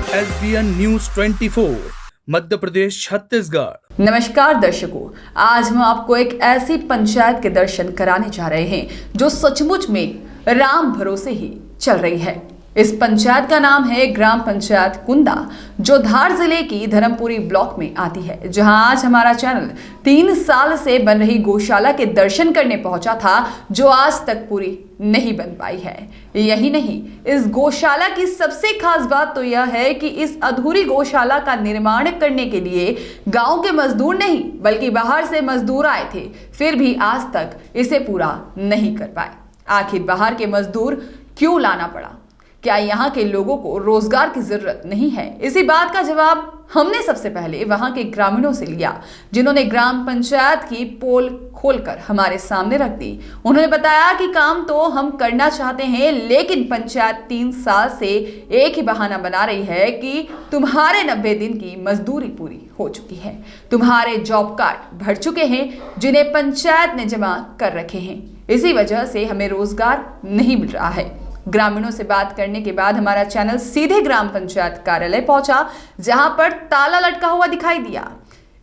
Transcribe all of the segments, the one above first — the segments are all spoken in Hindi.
SBN news 24 Madhya Pradesh Chhattisgarh. नमस्कार दर्शकों, आज हम आपको एक ऐसी पंचायत के दर्शन कराने जा रहे हैं जो सचमुच में राम भरोसे ही चल रही है। इस पंचायत का नाम है ग्राम पंचायत कुंदा, जो धार जिले की धर्मपुरी ब्लॉक में आती है, जहां आज हमारा चैनल 3 साल से बन रही गौशाला के दर्शन करने पहुंचा था, जो आज तक पूरी नहीं बन पाई है। यही नहीं, इस गौशाला की सबसे खास बात तो यह है कि इस अधूरी गौशाला का निर्माण करने के लिए गांव के मजदूर नहीं बल्कि बाहर से मजदूर आए थे, फिर भी आज तक इसे पूरा नहीं कर पाए। आखिर बाहर के मजदूर क्यों लाना पड़ा? क्या यहाँ के लोगों को रोजगार की जरूरत नहीं है? इसी बात का जवाब हमने सबसे पहले वहां के ग्रामीणों से लिया, जिन्होंने ग्राम पंचायत की पोल खोलकर हमारे सामने रख दी। उन्होंने बताया कि काम तो हम करना चाहते हैं, लेकिन पंचायत 3 साल से एक ही बहाना बना रही है कि तुम्हारे 90 दिन की मजदूरी पूरी हो चुकी है, तुम्हारे जॉब कार्ड भर चुके हैं जिन्हें पंचायत ने जमा कर रखे हैं, इसी वजह से हमें रोजगार नहीं मिल रहा है। ग्रामीणों से बात करने के बाद हमारा चैनल सीधे ग्राम पंचायत कार्यालय पहुंचा, जहां पर ताला लटका हुआ दिखाई दिया।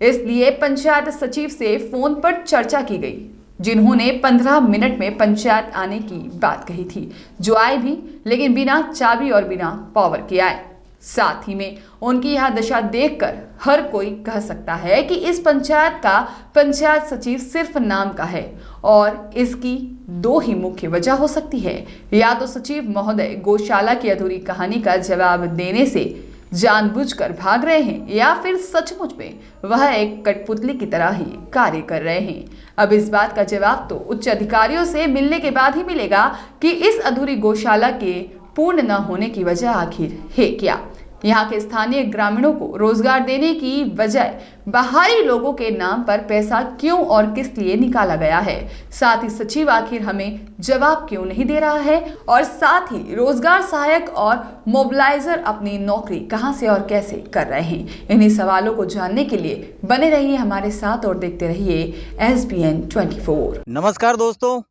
इसलिए पंचायत सचिव से फोन पर चर्चा की गई, जिन्होंने 15 मिनट में पंचायत आने की बात कही थी, जो आए भी, लेकिन बिना चाबी और बिना पावर के आए। साथ ही में उनकी यह दशा देखकर हर कोई कह सकता है कि इस पंचायत का पंचायत सचिव सिर्फ नाम का है, और इसकी 2 ही मुख्य वजह हो सकती है। या तो सचिव महोदय गौशाला की अधूरी कहानी का जवाब देने से जानबूझकर भाग रहे हैं, या फिर सचमुच में वह एक कठपुतली की तरह ही कार्य कर रहे हैं। अब इस बात का जवाब तो उच्च अधिकारियों से मिलने के बाद ही मिलेगा कि इस अधूरी गौशाला के पूर्ण न होने की वजह आखिर है क्या। यहाँ के स्थानीय ग्रामीणों को रोजगार देने की बजाय बाहरी लोगों के नाम पर पैसा क्यों और किस लिए निकाला गया है? साथ ही सचिव आखिर हमें जवाब क्यों नहीं दे रहा है? और साथ ही रोजगार सहायक और मोबिलाइजर अपनी नौकरी कहां से और कैसे कर रहे हैं? इन्हीं सवालों को जानने के लिए बने रहिए हमारे साथ और देखते रहिए SBN 24। नमस्कार दोस्तों,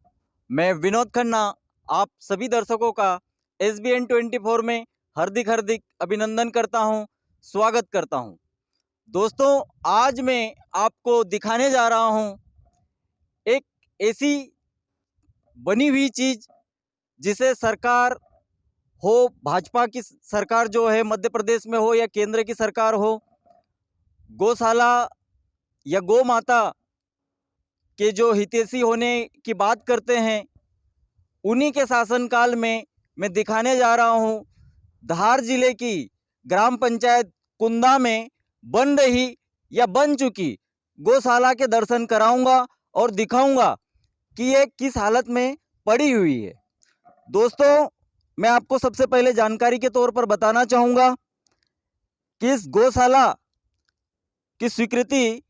मैं विनोद खन्ना आप सभी दर्शकों का SBN 24 में हार्दिक अभिनंदन करता हूं, स्वागत करता हूं। दोस्तों, आज मैं आपको दिखाने जा रहा हूं एक ऐसी बनी हुई चीज़ जिसे सरकार हो, भाजपा की सरकार जो है मध्य प्रदेश में हो या केंद्र की सरकार हो, गौशाला या गौ माता के जो हितैषी होने की बात करते हैं, उन्हीं के शासनकाल में मैं दिखाने जा रहा हूं धार जिले की ग्राम पंचायत कुंदा में बन रही या बन चुकी गौशाला के दर्शन कराऊंगा और दिखाऊंगा कि ये किस हालत में पड़ी हुई है। दोस्तों, मैं आपको सबसे पहले जानकारी के तौर पर बताना चाहूँगा कि इस गौशाला की स्वीकृति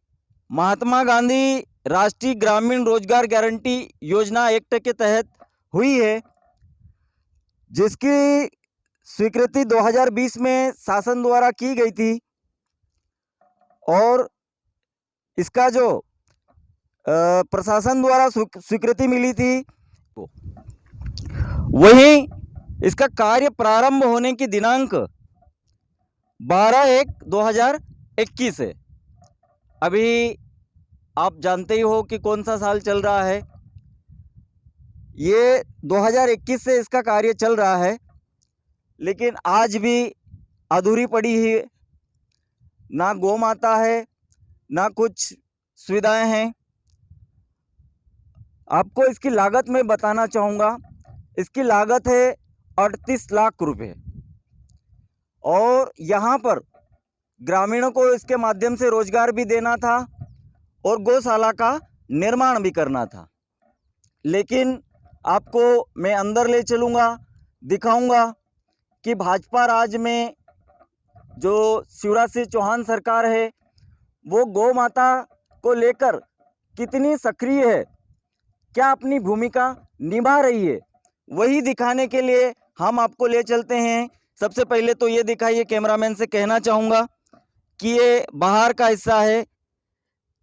महात्मा गांधी राष्ट्रीय ग्रामीण रोजगार गारंटी योजना एक्ट के तहत हुई है, जिसकी स्वीकृति 2020 में शासन द्वारा की गई थी। और इसका जो प्रशासन द्वारा स्वीकृति मिली थी, वहीं इसका कार्य प्रारंभ होने की दिनांक 12/1/2021 है। अभी आप जानते ही हो कि कौन सा साल चल रहा है, ये 2021 से इसका कार्य चल रहा है, लेकिन आज भी अधूरी पड़ी है। ना गौ माता है, ना कुछ सुविधाएं हैं। आपको इसकी लागत मैं बताना चाहूँगा। इसकी लागत है 38 लाख रुपए, और यहाँ पर ग्रामीणों को इसके माध्यम से रोजगार भी देना था और गौशाला का निर्माण भी करना था। लेकिन आपको मैं अंदर ले चलूँगा, दिखाऊंगा कि भाजपा राज में जो शिवराज सिंह चौहान सरकार है, वो गौ माता को लेकर कितनी सक्रिय है, क्या अपनी भूमिका निभा रही है, वही दिखाने के लिए हम आपको ले चलते हैं। सबसे पहले तो ये दिखाइए, कैमरामैन से कहना चाहूँगा कि ये बाहर का हिस्सा है,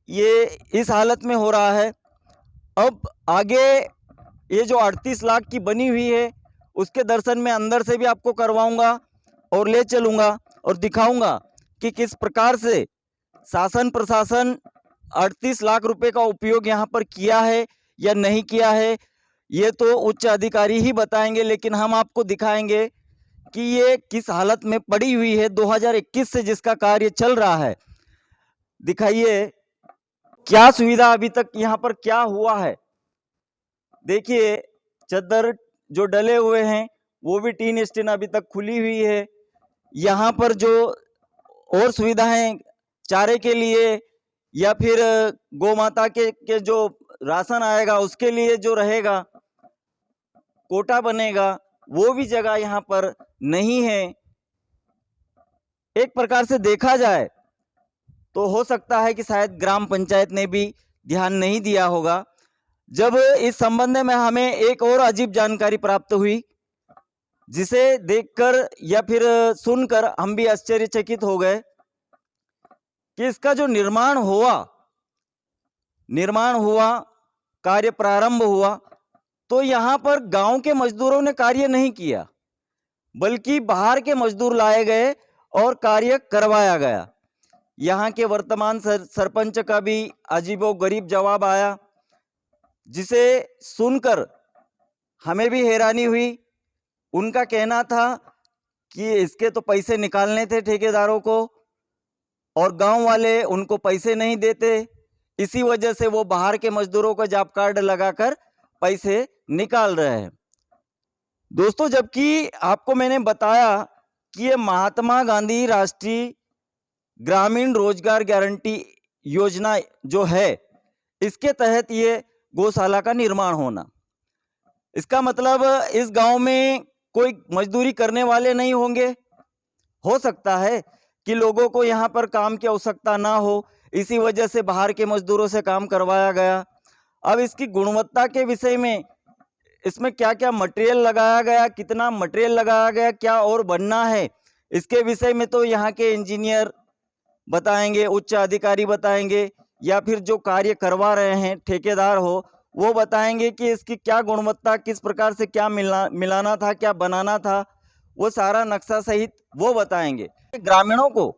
ये इस हालत में हो रहा है। अब आगे ये जो 38 लाख की बनी हुई है, उसके दर्शन मैं अंदर से भी आपको करवाऊंगा और ले चलूँगा। और दिखाऊंगा कि किस प्रकार से शासन प्रशासन 38 लाख रुपए का उपयोग यहाँ पर किया है या नहीं किया है, ये तो उच्च अधिकारी ही बताएंगे, लेकिन हम आपको दिखाएंगे कि ये किस हालत में पड़ी हुई है। 2021 से जिसका कार्य चल रहा है, दिखाइए क्या सुविधा अभी तक यहाँ पर क्या हुआ है। देखिए चद्दर जो डले हुए हैं वो भी टीन स्टीन अभी तक खुली हुई है। यहाँ पर जो और सुविधाएं चारे के लिए या फिर गौ माता के जो राशन आएगा उसके लिए जो रहेगा, कोटा बनेगा, वो भी जगह यहाँ पर नहीं है। एक प्रकार से देखा जाए तो हो सकता है कि शायद ग्राम पंचायत ने भी ध्यान नहीं दिया होगा। जब इस संबंध में हमें एक और अजीब जानकारी प्राप्त हुई, जिसे देखकर या फिर सुनकर हम भी आश्चर्यचकित हो गए कि इसका जो निर्माण हुआ, कार्य प्रारंभ हुआ, तो यहाँ पर गांव के मजदूरों ने कार्य नहीं किया, बल्कि बाहर के मजदूर लाए गए और कार्य करवाया गया। यहाँ के वर्तमान सरपंच का भी अजीबोगरीब जवाब आया, जिसे सुनकर हमें भी हैरानी हुई। उनका कहना था कि इसके तो पैसे निकालने थे ठेकेदारों को और गांव वाले उनको पैसे नहीं देते, इसी वजह से वो बाहर के मजदूरों को जॉब कार्ड लगाकर पैसे निकाल रहे हैं। दोस्तों, जबकि आपको मैंने बताया कि ये महात्मा गांधी राष्ट्रीय ग्रामीण रोजगार गारंटी योजना जो है, इसके तहत ये गौशाला का निर्माण होना, इसका मतलब इस गांव में कोई मजदूरी करने वाले नहीं होंगे। हो सकता है कि लोगों को यहाँ पर काम की आवश्यकता ना हो, इसी वजह से बाहर के मजदूरों से काम करवाया गया। अब इसकी गुणवत्ता के विषय में, इसमें क्या क्या मटेरियल लगाया गया, कितना मटेरियल लगाया गया, क्या और बनना है, इसके विषय में तो यहाँ के इंजीनियर बताएंगे, उच्च अधिकारी बताएंगे, या फिर जो कार्य करवा रहे हैं ठेकेदार हो वो बताएंगे कि इसकी क्या गुणवत्ता, किस प्रकार से क्या मिलाना था, क्या बनाना था, वो सारा नक्शा सहित वो बताएंगे। ग्रामीणों को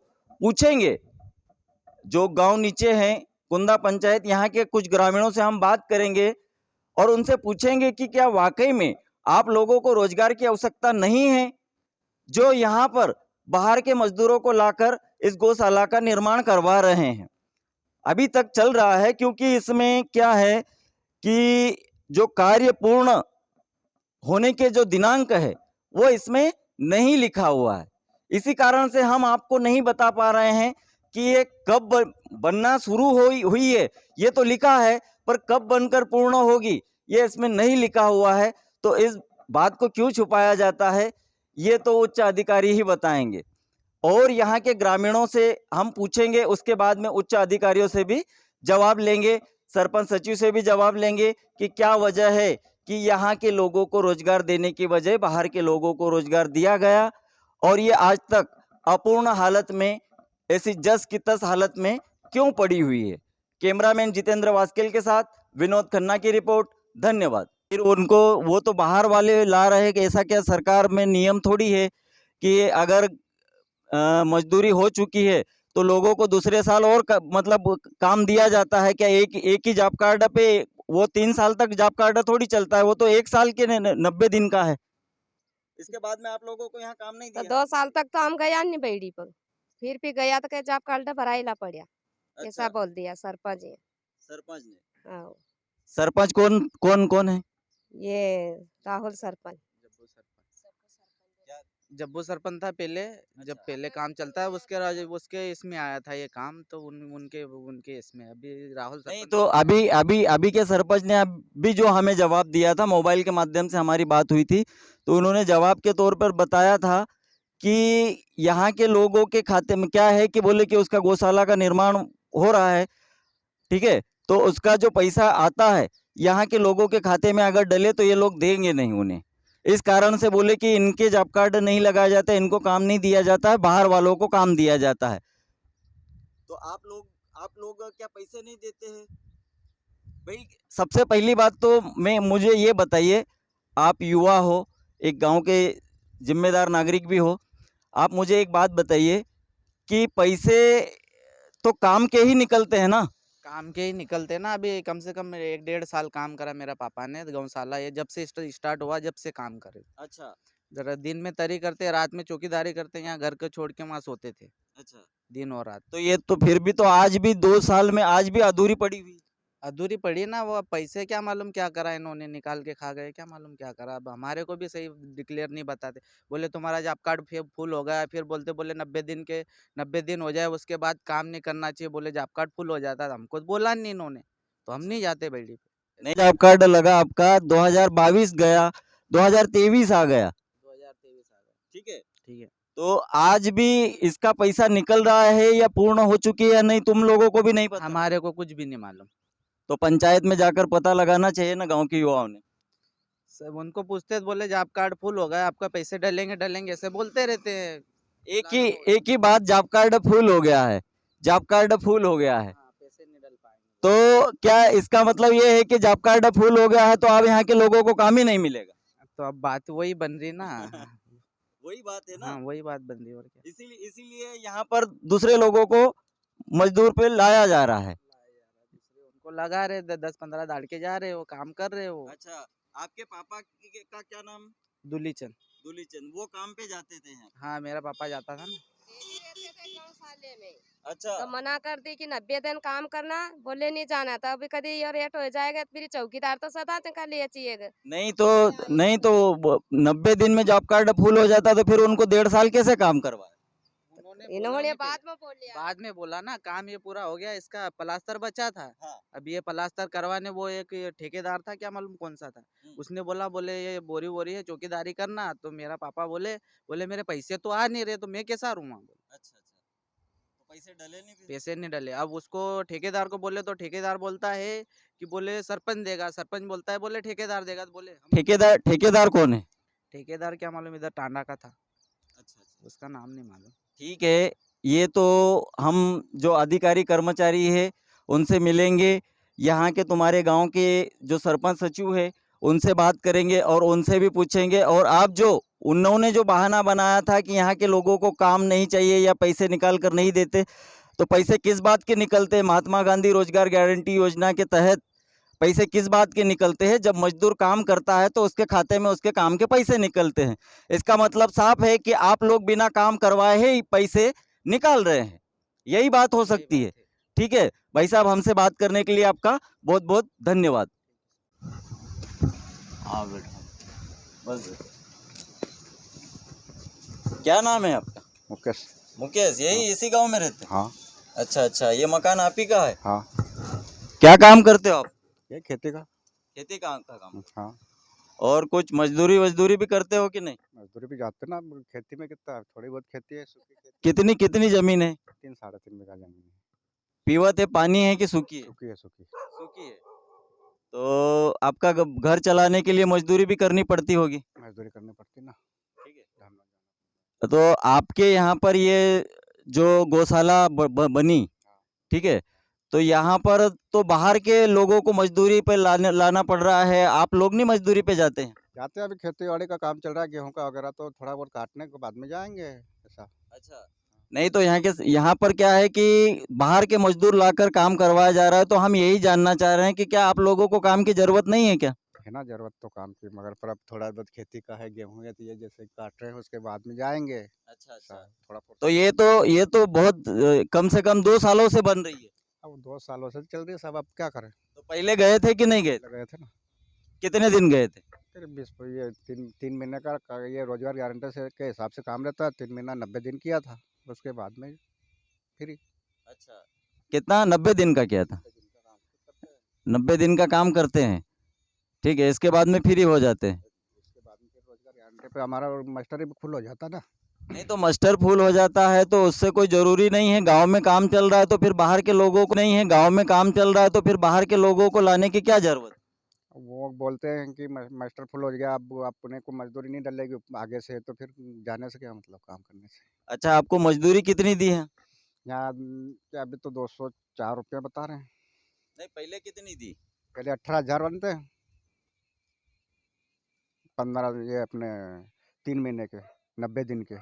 पूछेंगे, जो गांव नीचे हैं कुंदा पंचायत, यहाँ के कुछ ग्रामीणों से हम बात करेंगे और उनसे पूछेंगे कि क्या वाकई में आप लोगों को रोजगार की आवश्यकता नहीं है, जो यहाँ पर बाहर के मजदूरों को लाकर इस गौशाला का निर्माण करवा रहे हैं। अभी तक चल रहा है, क्योंकि इसमें क्या है कि जो कार्य पूर्ण होने के जो दिनांक है वो इसमें नहीं लिखा हुआ है। इसी कारण से हम आपको नहीं बता पा रहे हैं कि ये कब बनना शुरू हुई है। ये तो लिखा है, पर कब बनकर पूर्ण होगी ये इसमें नहीं लिखा हुआ है। तो इस बात को क्यों छुपाया जाता है, ये तो उच्च अधिकारी ही बताएंगे। और यहाँ के ग्रामीणों से हम पूछेंगे, उसके बाद में उच्च अधिकारियों से भी जवाब लेंगे, सरपंच सचिव से भी जवाब लेंगे कि क्या वजह है कि यहाँ के लोगों को रोजगार देने की बजाय बाहर के लोगों को रोजगार दिया गया और ये आज तक अपूर्ण हालत में, ऐसी जस की तस हालत में क्यों पड़ी हुई है। कैमरामैन जितेंद्र वास्केल के साथ विनोद खन्ना की रिपोर्ट। धन्यवाद। फिर उनको वो तो बाहर वाले ला रहे हैं कि ऐसा क्या सरकार में नियम थोड़ी है कि अगर मजदूरी हो चुकी है तो लोगों को दूसरे साल और मतलब काम दिया जाता है क्या? एक ही जॉब कार्ड पे वो 3 साल तक जॉब कार्ड थोड़ी चलता है, वो तो 1 साल के 90 दिन का है। इसके बाद में आप लोगों को यहाँ काम नहीं तो दिया? 2 साल तक तो हम गया नहीं बेड़ी पर, फिर भी गया तो जॉब कार्ड भराइला पड़ा, ऐसा बोल दिया सरपंच ने। सरपंच ने? हाँ, सरपंच कौन है? ये राहुल सरपंच। जब वो सरपंच था पहले, जब पहले काम चलता है उसके इसमें आया था ये काम, तो उनके इसमें अभी राहुल नहीं, सरपंच। तो अभी के सरपंच ने अभी जो हमें जवाब दिया था, मोबाइल के माध्यम से हमारी बात हुई थी, तो उन्होंने जवाब के तौर पर बताया था कि यहाँ के लोगों के खाते में क्या है कि बोले कि उसका गौशाला का निर्माण हो रहा है, ठीक है, तो उसका जो पैसा आता है यहाँ के लोगों के खाते में अगर डले तो ये लोग देंगे नहीं उन्हें। इस कारण से बोले कि इनके जॉब कार्ड नहीं लगाया जाता, इनको काम नहीं दिया जाता है, बाहर वालों को काम दिया जाता है। तो आप लोग क्या पैसे नहीं देते हैं भाई? सबसे पहली बात तो मुझे ये बताइए, आप युवा हो, एक गांव के जिम्मेदार नागरिक भी हो, आप मुझे एक बात बताइए कि पैसे तो काम के ही निकलते हैं ना। काम के ही निकलते ना। अभी कम से कम 1-1.5 साल काम करा मेरा पापा ने गौशाला, ये जब से स्टार्ट हुआ जब से काम करे। अच्छा जरा दिन में तरी करते, रात में चौकीदारी करते, यहाँ घर को छोड़ के वहाँ सोते थे अच्छा। दिन और रात। तो ये तो फिर भी तो आज भी 2 साल में आज भी अधूरी पड़ी हुई। अधूरी पड़ी ना। वो अब पैसे क्या मालूम क्या करा इन्होंने, निकाल के खा गए, क्या मालूम क्या करा। अब हमारे को भी सही डिक्लेयर नहीं बताते। बोले तुम्हारा जॉब कार्ड फिर फुल हो गया, फिर बोलते बोले 90 दिन हो जाए उसके बाद काम नहीं करना चाहिए, बोले जॉब कार्ड फुल हो जाता था। हमको बोला नहीं इन्होंने, तो हम नहीं जाते बेड़ी पे। नहीं जॉब कार्ड लगा आपका 2022 गया, 2023 आ गया। 2023 आ गया। ठीक है। ठीक है। तो आज भी इसका पैसा निकल रहा है या पूर्ण हो चुकी है या नहीं, तुम लोगों को भी नहीं पता। हमारे को कुछ भी नहीं मालूम। तो पंचायत में जाकर पता लगाना चाहिए ना गांव के युवाओं ने। सब उनको पूछते तो बोले जॉब कार्ड फुल हो गया, आपका पैसे डलेंगे डलेंगे, ऐसे बोलते रहते हैं। एक ही बात, जॉब कार्ड फुल हो गया है, जॉब कार्ड फुल हो गया है। हाँ, पैसे नहीं डल पाएंगे। तो क्या इसका मतलब ये है कि जॉब कार्ड फुल हो गया है तो अब यहाँ के लोगों को काम ही नहीं मिलेगा? तो अब बात वही बन रही ना। वही बात है ना। हाँ, वही बात बन रही है और क्या। इसीलिए यहाँ पर दूसरे लोगों को मजदूर पे लाया जा रहा है। उनको लगा रहे 10-15 दाड़ के जा रहे, वो काम कर रहे हो। अच्छा, आपके पापा का क्या नाम? दुलीचंद। दुलीचंद, वो काम पे जाते थे यहाँ। हाँ, मेरा पापा जाता था ना। रहते थे गौशाले में, अच्छा। तो मना कर दी कि 90 दिन काम करना, बोले नहीं जाना था। अभी कभी ये रेट हो जाएगा तो फिर चौकीदार तो सदा का लिए चाहिए। नहीं तो 90 दिन में जॉब कार्ड फुल हो जाता तो फिर उनको 1.5 साल कैसे काम करवाए? इन्होंने बाद में बोल लिया। बाद में बोला ना, काम ये पूरा हो गया, इसका प्लास्टर बचा था। हाँ। अब ये प्लास्टर करवाने वो एक ये ठेकेदार था, क्या मालूम कौन सा था, उसने बोला बोले ये बोरी वोरी है चौकीदारी करना। तो मेरा पापा बोले बोले मेरे पैसे तो आ नहीं रहे, तो मैं कैसा रूँ वहाँ। अच्छा अच्छा, तो पैसे डले नहीं फिर? पैसे नहीं डले। अब उसको ठेकेदार को बोले तो ठेकेदार बोलता है कि बोले सरपंच देगा, सरपंच बोलता है बोले ठेकेदार देगा। तो बोले ठेकेदार कौन है? ठेकेदार क्या मालूम, इधर टांडा का था, अच्छा अच्छा, उसका नाम नहीं मालूम। ठीक है। ये तो हम जो अधिकारी कर्मचारी है उनसे मिलेंगे, यहाँ के तुम्हारे गांव के जो सरपंच सचिव है उनसे बात करेंगे और उनसे भी पूछेंगे। और आप जो उन्होंने जो बहाना बनाया था कि यहाँ के लोगों को काम नहीं चाहिए या पैसे निकाल कर नहीं देते, तो पैसे किस बात के निकलते हैं? महात्मा गांधी रोजगार गारंटी योजना के तहत पैसे किस बात के निकलते हैं? जब मजदूर काम करता है तो उसके खाते में उसके काम के पैसे निकलते हैं। इसका मतलब साफ है कि आप लोग बिना काम करवाए ही पैसे निकाल रहे हैं, यही बात हो सकती है। ठीक है भाई साहब, हमसे बात करने के लिए आपका बहुत बहुत धन्यवाद। हाँ बेटा, बस। क्या नाम है आपका? मुकेश। मुकेश, यही इसी गांव में रहते हैं? हाँ अच्छा अच्छा, ये मकान आप ही का है? हाँ, क्या काम करते हो आप? ये खेती का। खेती का काम? हाँ, और कुछ मजदूरी भी करते हो कि नहीं? मजदूरी भी जाते ना। खेती में कितना थोड़ी बहुत खेती है, सूखी खेती। कितनी जमीन है? 3-3.5 बीघा जमीन है। पीवत है, पानी है कि सूखी है? सूखी है, सूखी। सूखी है। तो आपका घर चलाने के लिए मजदूरी भी करनी पड़ती होगी? मजदूरी करनी पड़ती ना। ठीक है। धन्यवाद। तो आपके यहाँ पर ये जो गौशाला बनी, ठीक है, तो यहाँ पर तो बाहर के लोगों को मजदूरी पे लाना पड़ रहा है, आप लोग नहीं मजदूरी पे जाते हैं? जाते हैं, अभी खेती बाड़ी का काम चल रहा है, गेहूं का वगैरह, तो थोड़ा बहुत काटने के बाद में जाएंगे ऐसा। अच्छा। नहीं तो यहाँ पर क्या है कि बाहर के मजदूर लाकर काम करवाया जा रहा है, तो हम यही जानना चाह रहे हैं कि क्या आप लोगों को काम की जरूरत नहीं है क्या? है ना जरूरत तो काम की, मगर पर अब थोड़ा बहुत खेती का है, गेहूं है, तो ये जैसे काट रहे हैं उसके बाद में जाएंगे। अच्छा ऐसा थोड़ा तो ये तो बहुत कम से कम 2 सालों से बन रही है। अब 2 सालों से चल रही है सब, अब क्या करें। तो पहले गए थे कि नहीं गए? गए थे ना। कितने दिन गए थे? करीब 20 ये 3 महीने का ये रोजगार गारंटी से के हिसाब से काम रहता है। 3 महीना 90 दिन किया था, उसके बाद में फ्री। अच्छा, कितना? 90 दिन का किया था? 90 दिन का काम करते हैं, ठीक है, इसके बाद में फ्री हो जाते हैं। उसके बाद में फिर रोजगार गारंटी पे हमारा मास्टर भी फुल हो जाता ना। नहीं तो मास्टर फुल हो जाता है तो उससे कोई जरूरी नहीं है। गांव में काम चल रहा है तो फिर बाहर के लोगों को नहीं है, गांव में काम चल रहा है तो फिर बाहर के लोगों को लाने की क्या जरूरत? वो बोलते हैं कि मास्टर फुल हो गया, अब अपने को मजदूरी नहीं डलेगी आगे से, तो फिर जाने से क्या मतलब काम करने से। अच्छा, आपको मजदूरी कितनी दी है? यहाँ क्या अभी तो 204 रुपया बता रहे हैं। नहीं, पहले कितनी दी? पहले 18,000 बनते हैं, 15 ये अपने 3 महीने के 90 दिन के।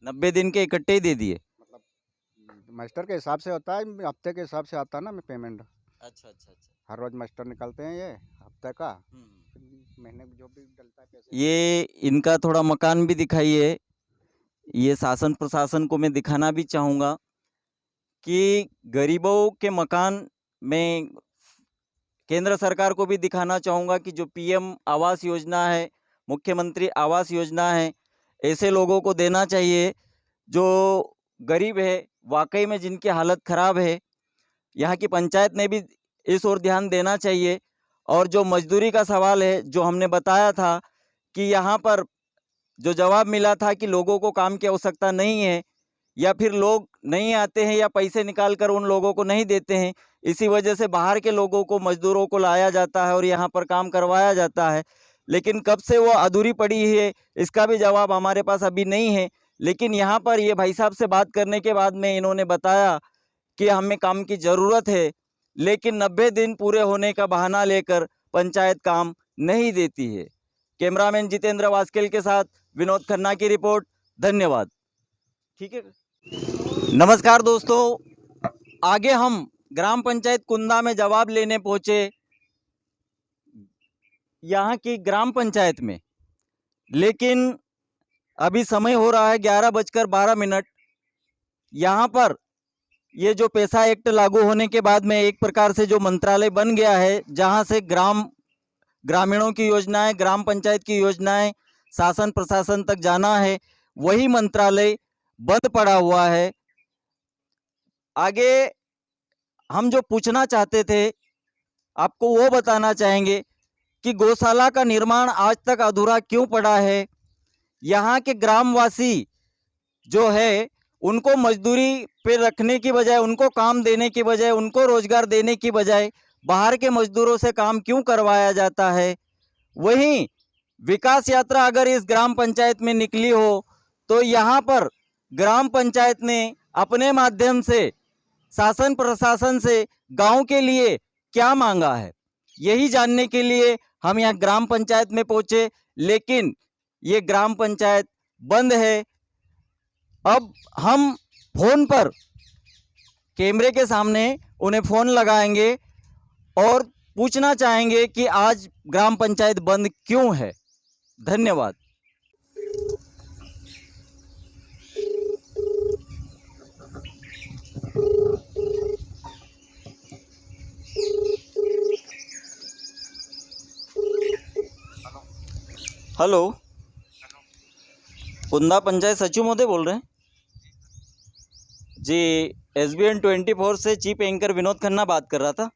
90 दिन के इकट्ठे ही दे दिए। मतलब मास्टर के हिसाब से होता है, हफ्ते के हिसाब से आता है ना मैं पेमेंट। अच्छा अच्छा अच्छा। हर रोज मास्टर निकालते हैं ये हफ्ते का, फिर महीने में जो भी डलता है पैसे। ये इनका थोड़ा मकान भी दिखाइए। ये शासन प्रशासन को मैं दिखाना भी चाहूँगा कि गरीबों के मकान में केंद्र सरकार को भी दिखाना चाहूँगा कि जो पीएम आवास योजना है, मुख्यमंत्री आवास योजना है, ऐसे लोगों को देना चाहिए जो गरीब है, वाकई में जिनकी हालत ख़राब है। यहाँ की पंचायत ने भी इस ओर ध्यान देना चाहिए। और जो मजदूरी का सवाल है, जो हमने बताया था कि यहाँ पर जो जवाब मिला था कि लोगों को काम की आवश्यकता नहीं है, या फिर लोग नहीं आते हैं, या पैसे निकाल कर उन लोगों को नहीं देते हैं, इसी वजह से बाहर के लोगों को, मजदूरों को लाया जाता है और यहाँ पर काम करवाया जाता है। लेकिन कब से वो अधूरी पड़ी है, इसका भी जवाब हमारे पास अभी नहीं है। लेकिन यहाँ पर ये भाई साहब से बात करने के बाद में इन्होंने बताया कि हमें काम की ज़रूरत है, लेकिन 90 दिन पूरे होने का बहाना लेकर पंचायत काम नहीं देती है। कैमरामैन जितेंद्र वास्केल के साथ विनोद खन्ना की रिपोर्ट। धन्यवाद। ठीक है। नमस्कार दोस्तों, आगे हम ग्राम पंचायत कुंदा में जवाब लेने पहुंचे, यहाँ की ग्राम पंचायत में। लेकिन अभी समय हो रहा है 11:12। यहाँ पर ये जो पैसा एक्ट लागू होने के बाद में एक प्रकार से जो मंत्रालय बन गया है, जहाँ से ग्रामीणों की योजनाएं, ग्राम पंचायत की योजनाएं शासन प्रशासन तक जाना है, वही मंत्रालय बंद पड़ा हुआ है। आगे हम जो पूछना चाहते थे, आपको वो बताना चाहेंगे कि गौशाला का निर्माण आज तक अधूरा क्यों पड़ा है। यहाँ के ग्रामवासी जो है, उनको मजदूरी पे रखने की बजाय, उनको काम देने की बजाय, उनको रोजगार देने की बजाय बाहर के मजदूरों से काम क्यों करवाया जाता है। वहीं विकास यात्रा अगर इस ग्राम पंचायत में निकली हो, तो यहाँ पर ग्राम पंचायत ने अपने माध्यम से शासन प्रशासन से गांव के लिए क्या मांगा है, यही जानने के लिए हम यहाँ ग्राम पंचायत में पहुंचे। लेकिन ये ग्राम पंचायत बंद है। अब हम फोन पर कैमरे के सामने उन्हें फ़ोन लगाएंगे और पूछना चाहेंगे कि आज ग्राम पंचायत बंद क्यों है। धन्यवाद। हेलो, कुंदा पंचायत सचिव महोदय बोल रहे हैं जी। SBN 24 से चीफ एंकर विनोद खन्ना बात कर रहा था।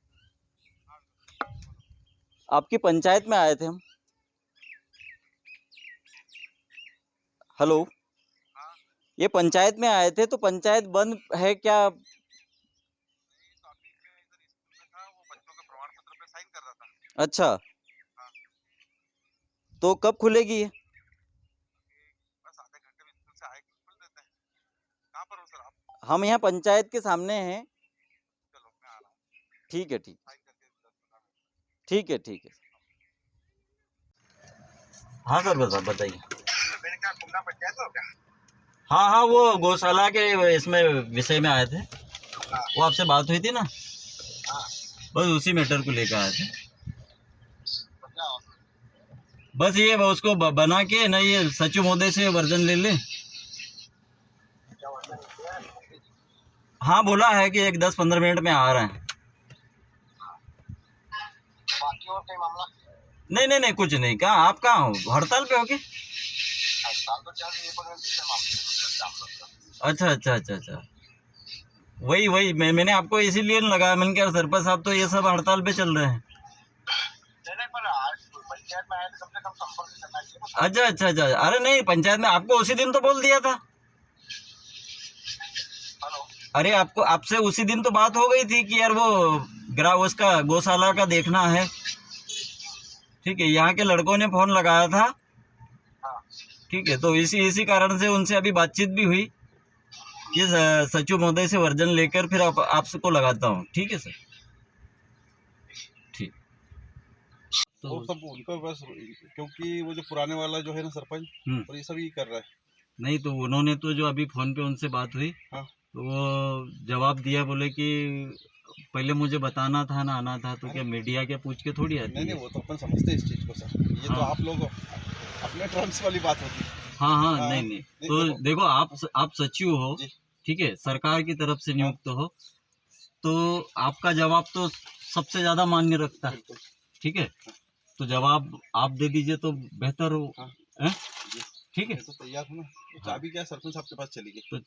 आपकी पंचायत में आए थे हम। हेलो, ये पंचायत में आए थे, तो पंचायत बंद है क्या? अच्छा, तो कब खुलेगी ये? हम यहाँ पंचायत के सामने हैं। ठीक है, ठीक ठीक है, ठीक है। हाँ सर, बताइए। हाँ हाँ, वो गौशाला के इसमें विषय में आए थे, वो आपसे बात हुई थी ना, बस उसी मैटर को लेकर आए थे। बस ये उसको बना के ना, ये सचिव महोदय से वर्जन ले ले। हाँ, बोला है कि एक 10-15 मिनट में आ रहे हैं। नहीं नहीं नहीं, कुछ नहीं। कहाँ आप कहाँ हो? हड़ताल पे हो क्या? अच्छा अच्छा अच्छा अच्छा, वही मैंने आपको इसीलिए लगाया। मैंने कहा सरपंच साहब तो ये सब हड़ताल पे चल रहे हैं। अच्छा अच्छा अच्छा, अरे नहीं, पंचायत में आपको उसी दिन तो बोल दिया था। अरे आपको, आपसे उसी दिन तो बात हो गई थी कि यार वो उसका गौशाला का देखना है। ठीक है, यहाँ के लड़कों ने फोन लगाया था। ठीक है, तो इसी कारण से उनसे अभी बातचीत भी हुई। ये सचिव महोदय से वर्जन लेकर फिर आपको लगाता हूँ। ठीक है सर, ठीक। तो सब उनका बस, क्योंकि वो जो पुराने वाला जो है ना सरपंच, और ये सब ही कर रहा है। नहीं तो उन्होंने तो जो अभी फोन पे उनसे बात हुई हाँ। तो वो जवाब दिया, बोले कि पहले मुझे बताना था ना आना था, तो क्या मीडिया क्या पूछ के थोड़ी आती नहीं है। नहीं, वो तो अपन समझते हैं इस चीज को सर, ये तो हाँ। आप लोग अपने टर्म्स वाली बात होती है। हाँ हाँ, हाँ, नहीं नहीं, नहीं, तो देखो आप सचिव हो, जी। ठीक है, सरकार की तरफ से नियुक्त हो, तो आपका जवाब तो सबसे ज्यादा मान्य रखता है, बिल्कुल। ठीक है, तो जवाब आप दे दीजिए तो बेहतर हो। हाँ। हैं? जी। ठीक है, मैं तो तैयार हूँ ना, वो चाबी क्या सरपंच साहब के पास चली गई।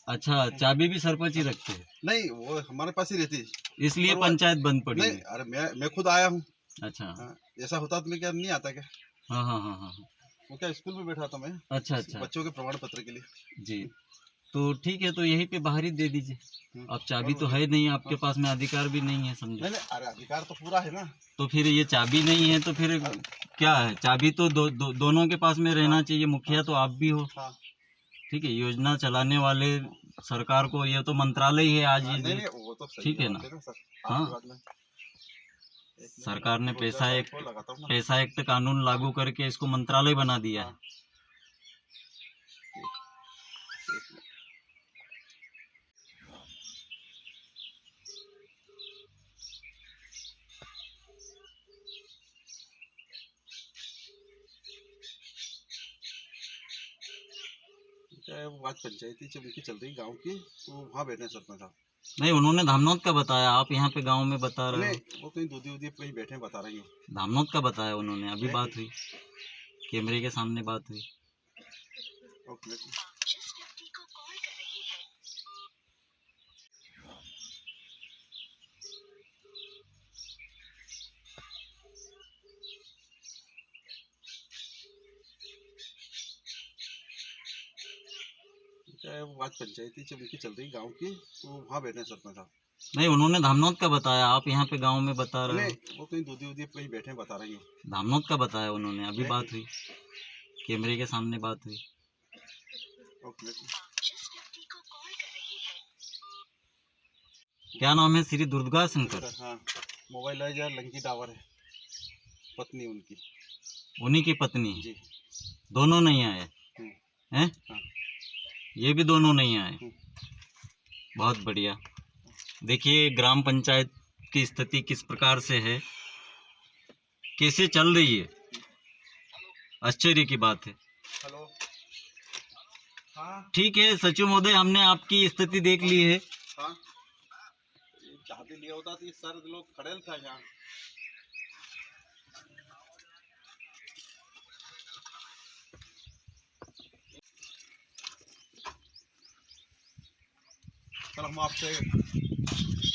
अच्छा, चाबी भी सरपंच ही रखते हैं, नहीं, वो हमारे पास ही रहती है। इसलिए और वो- पंचायत बंद पड़ी नहीं, है। अरे मैं खुद आया हूँ। अच्छा, हाँ, ऐसा होता तो मैं क्या नहीं आता क्या? हाँ हाँ हाँ हाँ, वो क्या स्कूल में बैठा था मैं, अच्छा अच्छा बच्चों के प्रमाण पत्र के लिए। जी, तो ठीक है, तो यहीं पे बाहर ही दे दीजिए। अब चाबी तो है नहीं आपके पास में, अधिकार भी नहीं है, समझे। नहीं नहीं, अरे अधिकार तो पूरा है ना। तो फिर ये चाबी नहीं है तो फिर क्या है? चाबी तो दोनों के पास में रहना चाहिए, मुखिया तो आप भी हो, हाँ। ठीक है, योजना चलाने वाले सरकार को, ये तो मंत्रालय ही है आज नहीं ये। नहीं, वो तो सही ठीक है बात ना? सर, हाँ। आपकी बात में। एक मिनट, सरकार ने रोजगार पैसा कार्ड एक्ट को लगाता हूँ ना। पैसा एक्ट कानून लागू करके इसको मंत्रालय बना दिया है। क्या है, वो आज पंचायती जब उनकी चल रही गांव की, तो वहाँ बैठे हैं सरपंच साहब। नहीं, उन्होंने धामनोद का बताया, आप यहाँ पे गांव में बता रहे हो। नहीं, वो कहीं दूधी उधी कहीं बैठे हैं, बता रही हूँ। धामनोद का बताया उन्होंने, अभी नहीं। बात हुई, कैमरे के सामने बात हुई। ओके। क्या है, वो आज पंचायती जब उनकी चल रही गांव की, तो वहाँ बैठे हैं सरपंच साहब। नहीं, उन्होंने धामनोद का बताया, आप यहाँ पे गांव में बता रहे हो। नहीं, वो कहीं दूधी उधी कहीं बैठे हैं, बता रही हूँ। धामनोद का बताया उन्होंने, अभी नहीं। बात हुई, कैमरे के सामने बात हुई। ओके। क्या नाम है? श्री दुर्गा शंकर, सर, हाँ, मोबाइल है या लंकी टावर है, पत्नी उनकी। उन्हीं की पत्नी, जी। दोनों नहीं आए हम्म। हैं? हाँ। ये भी दोनों नहीं आए, हम्म। बहुत बढ़िया। देखिए ग्राम पंचायत की स्थिति किस प्रकार से है, कैसे चल रही है, आश्चर्य की बात है। हेलो। हाँ ठीक है सचिव महोदय, हमने आपकी स्थिति देख ली है। हाँ, ये चाबी लिया होता तो ये सारे लोग खड़े था यहाँ। चलो हम आपसे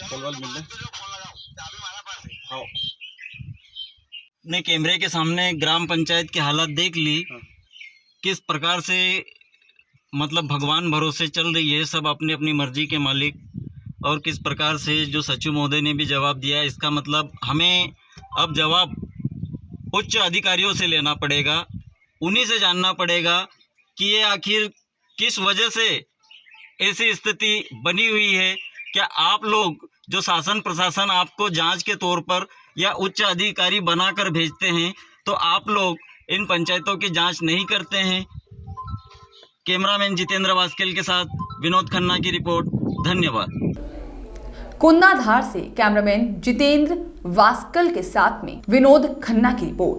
कल मिल लें। हाँ। ने कैमरे के सामने ग्राम पंचायत की हालत देख ली, हाँ। किस प्रकार से मतलब भगवान भरोसे चल रही है, सब अपनी अपनी मर्जी के मालिक, और किस प्रकार से जो सचिव महोदय ने भी जवाब दिया, इसका मतलब हमें अब जवाब उच्च अधिकारियों से लेना पड़ेगा, उन्हीं से जानना पड़ेगा कि ये आखिर किस वजह से ऐसी स्थिति बनी हुई है। क्या आप लोग जो शासन प्रशासन आपको जांच के तौर पर या उच्च अधिकारी बनाकर भेजते हैं, तो आप लोग इन पंचायतों की जांच नहीं करते हैं? कैमरामैन जितेंद्र वास्केल के साथ विनोद खन्ना की रिपोर्ट। धन्यवाद। कुन्नाधार से कैमरामैन जितेंद्र वास्कल के साथ में विनोद खन्ना की रिपोर्ट।